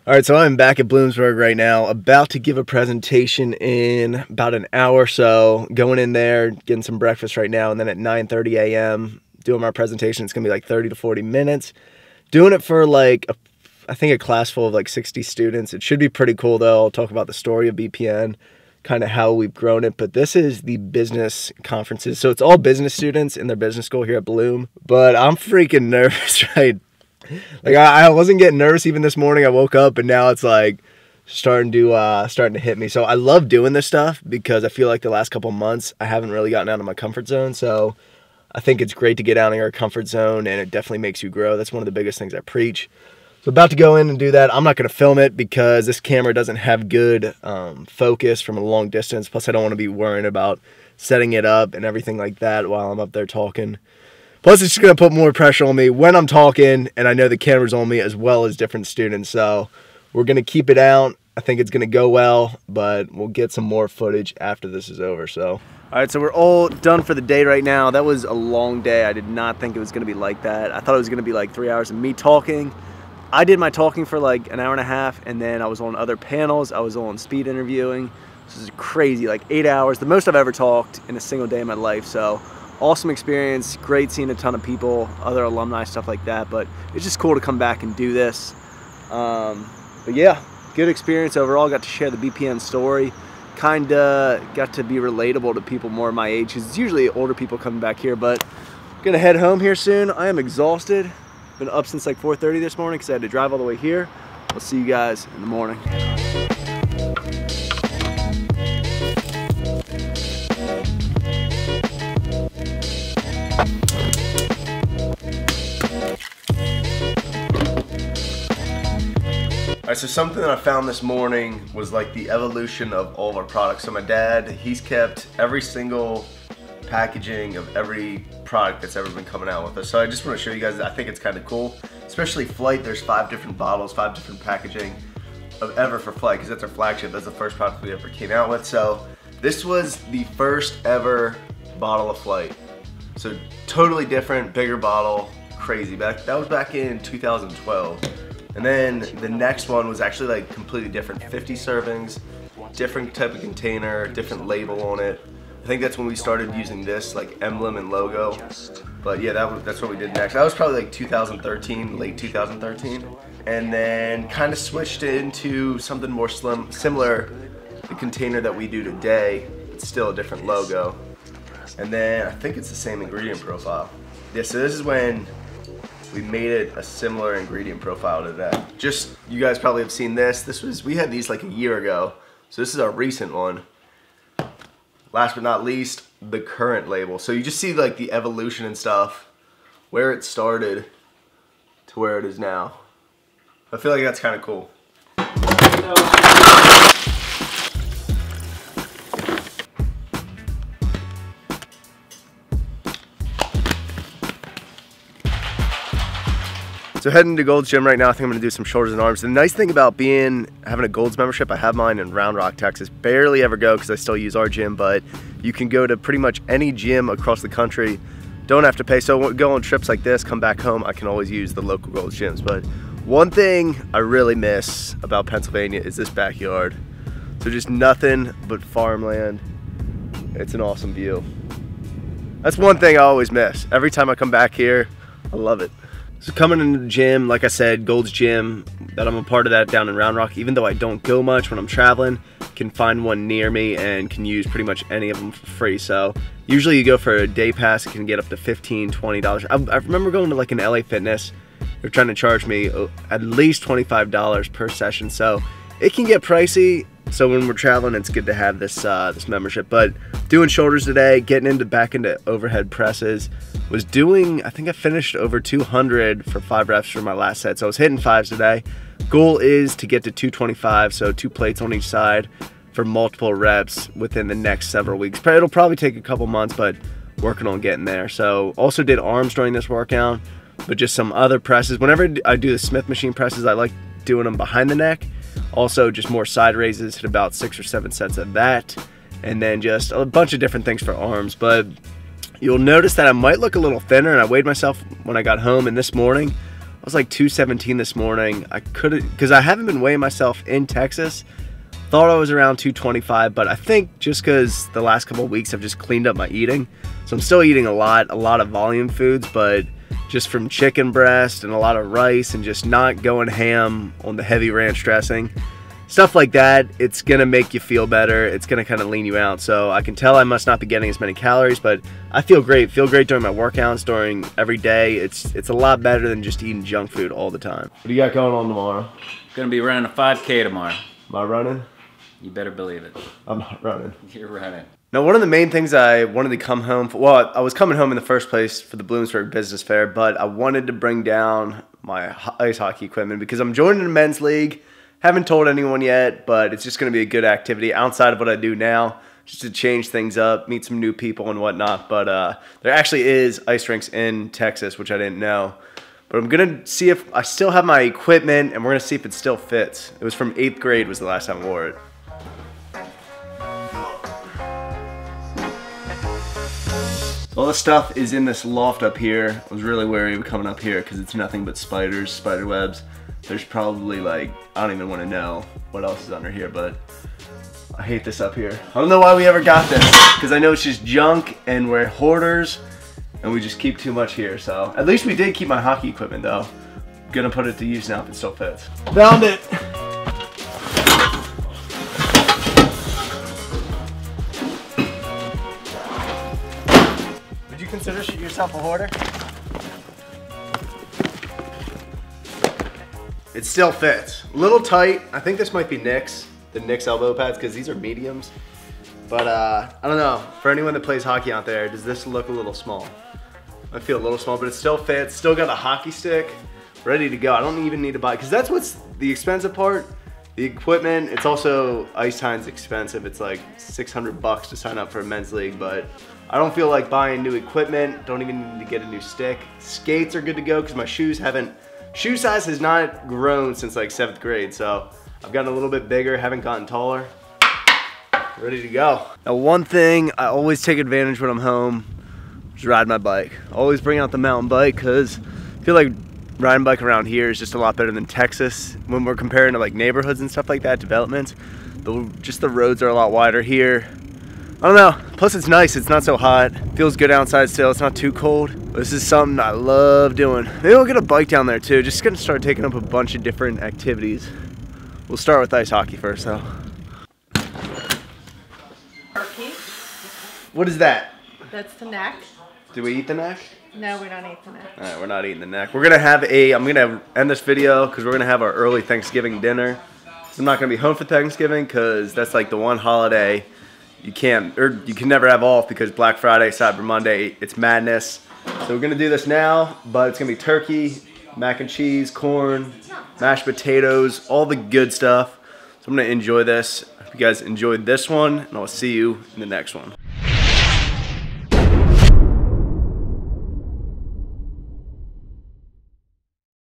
All right, so I'm back at Bloomsburg right now, about to give a presentation in about an hour or so. Going in there, getting some breakfast right now, and then at 9:30 a.m. doing my presentation. It's gonna be like 30 to 40 minutes. Doing it for like I think a class full of like 60 students. It should be pretty cool though. I'll talk about the story of BPN, kind of how we've grown it. But this is the business conferences, so it's all business students in their business school here at Bloom. But I'm freaking nervous, right? Like I wasn't getting nervous even this morning. I woke up and now it's like starting to hit me. So I love doing this stuff because I feel like the last couple months I haven't really gotten out of my comfort zone. So I think it's great to get out of your comfort zone, and it definitely makes you grow. That's one of the biggest things I preach. So about to go in and do that. I'm not going to film it because this camera doesn't have good focus from a long distance. Plus I don't want to be worrying about setting it up and everything like that while I'm up there talking. Plus, it's just going to put more pressure on me when I'm talking, and I know the camera's on me as well as different students. So we're going to keep it out. I think it's going to go well, but we'll get some more footage after this is over. So, all right, so we're all done for the day right now. That was a long day. I did not think it was going to be like that. I thought it was going to be like 3 hours of me talking. I did my talking for like an hour and a half, and then I was on other panels. I was on speed interviewing. This is crazy, like 8 hours, the most I've ever talked in a single day of my life. So awesome experience, great seeing a ton of people, other alumni, stuff like that. But it's just cool to come back and do this. But yeah, good experience overall. Got to share the BPN story. Kinda got to be relatable to people more my age, because it's usually older people coming back here. But I'm gonna head home here soon. I am exhausted. Been up since like 4:30 this morning because I had to drive all the way here. I'll see you guys in the morning. All right, so something that I found this morning was like the evolution of all of our products. So my dad, he's kept every single packaging of every product that's ever been coming out with us. So I just want to show you guys, I think it's kind of cool. Especially Flight, there's 5 different bottles, 5 different packaging of ever for Flight, because that's our flagship. That's the first product we ever came out with. So this was the first ever bottle of Flight. So totally different, bigger bottle, crazy. That was back in 2012. And then the next one was actually like completely different, 50 servings, different type of container, different label on it. I think that's when we started using this like emblem and logo. But yeah, that's what we did next. That was probably like 2013, late 2013. And then kind of switched into something more similar, the container that we do today. It's still a different logo. And then I think it's the same ingredient profile. Yeah, so this is when we made it a similar ingredient profile to that. Just, you guys probably have seen this. We had these like a year ago. So this is our recent one. Last but not least, the current label. So you just see like the evolution and stuff, where it started to where it is now. I feel like that's kind of cool. So heading to Gold's Gym right now. I think I'm gonna do some shoulders and arms. The nice thing about having a Gold's membership, I have mine in Round Rock, Texas. Barely ever go because I still use our gym, but you can go to pretty much any gym across the country. Don't have to pay. So go on trips like this, come back home, I can always use the local Gold's gyms. But one thing I really miss about Pennsylvania is this backyard. So just nothing but farmland. It's an awesome view. That's one thing I always miss. Every time I come back here, I love it. So coming into the gym, like I said, Gold's Gym, that I'm a part of that down in Round Rock. Even though I don't go much when I'm traveling, can find one near me and can use pretty much any of them for free. So usually you go for a day pass, it can get up to $15, $20. I remember going to like an LA Fitness. They're trying to charge me at least $25 per session. So it can get pricey. So when we're traveling, it's good to have this this membership. But doing shoulders today, getting back into overhead presses. Was doing, I think I finished over 200 for 5 reps for my last set. So I was hitting 5s today. Goal is to get to 225, so 2 plates on each side for multiple reps within the next several weeks. It'll probably take a couple months, but working on getting there. So also did arms during this workout, but just some other presses. Whenever I do the Smith machine presses, I like doing them behind the neck. Also just more side raises, hit about 6 or 7 sets of that. And then just a bunch of different things for arms. But you'll notice that I might look a little thinner, and I weighed myself when I got home, and this morning was like 217 this morning. I couldn't, because I haven't been weighing myself in Texas. Thought I was around 225, but I think just because the last couple of weeks I've just cleaned up my eating. So I'm still eating a lot of volume foods, but just from chicken breast and a lot of rice and just not going ham on the heavy ranch dressing. Stuff like that, it's gonna make you feel better. It's gonna kind of lean you out. So I can tell I must not be getting as many calories, but I feel great. Feel great during my workouts, during every day. It's a lot better than just eating junk food all the time. What do you got going on tomorrow? Gonna be running a 5K tomorrow. Am I running? You better believe it. I'm not running. You're running. Now, one of the main things I wanted to come home for, well, I was coming home in the first place for the Bloomsburg Business Fair, but I wanted to bring down my ice hockey equipment because I'm joining the men's league. Haven't told anyone yet, but it's just going to be a good activity outside of what I do now, just to change things up, meet some new people and whatnot. But there actually is ice rinks in Texas, which I didn't know. But I'm going to see if I still have my equipment, and we're going to see if it still fits. It was from 8th grade was the last time I wore it. All the stuff is in this loft up here. I was really wary of coming up here because it's nothing but spiders, spider webs. There's probably like, I don't even want to know what else is under here, but I hate this up here. I don't know why we ever got this, because I know it's just junk and we're hoarders and we just keep too much here. So at least we did keep my hockey equipment though. I'm gonna put it to use now if it still fits. Found it. Would you consider yourself a hoarder? It still fits. A little tight. I think this might be Nick's, the Nick's elbow pads, because these are mediums. But I don't know. For anyone that plays hockey out there, does this look a little small? I feel a little small, but it still fits. Still got a hockey stick, ready to go. I don't even need to buy, because that's what's the expensive part. The equipment, it's also, Ice Time's expensive. It's like 600 bucks to sign up for a men's league, but I don't feel like buying new equipment. Don't even need to get a new stick. Skates are good to go because my shoe size has not grown since like 7th grade. So I've gotten a little bit bigger, haven't gotten taller. Ready to go. Now, one thing I always take advantage when I'm home is ride my bike. Always bring out the mountain bike because I feel like riding bike around here is just a lot better than Texas when we're comparing to like neighborhoods and stuff like that, developments. Just the roads are a lot wider here. I don't know, plus it's nice, it's not so hot. Feels good outside still, it's not too cold. This is something I love doing. Maybe we'll get a bike down there too. Just gonna start taking up a bunch of different activities. We'll start with ice hockey first though. Turkey. What is that? That's the neck. Do we eat the neck? No, we don't eat the neck. Alright, we're not eating the neck. We're gonna have I'm gonna end this video because we're gonna have our early Thanksgiving dinner. I'm not gonna be home for Thanksgiving because that's like the one holiday you can never have off because Black Friday, Cyber Monday, it's madness. So we're gonna do this now, but it's gonna be turkey, mac and cheese, corn, mashed potatoes, all the good stuff. So I'm gonna enjoy this. I hope you guys enjoyed this one, and I'll see you in the next one.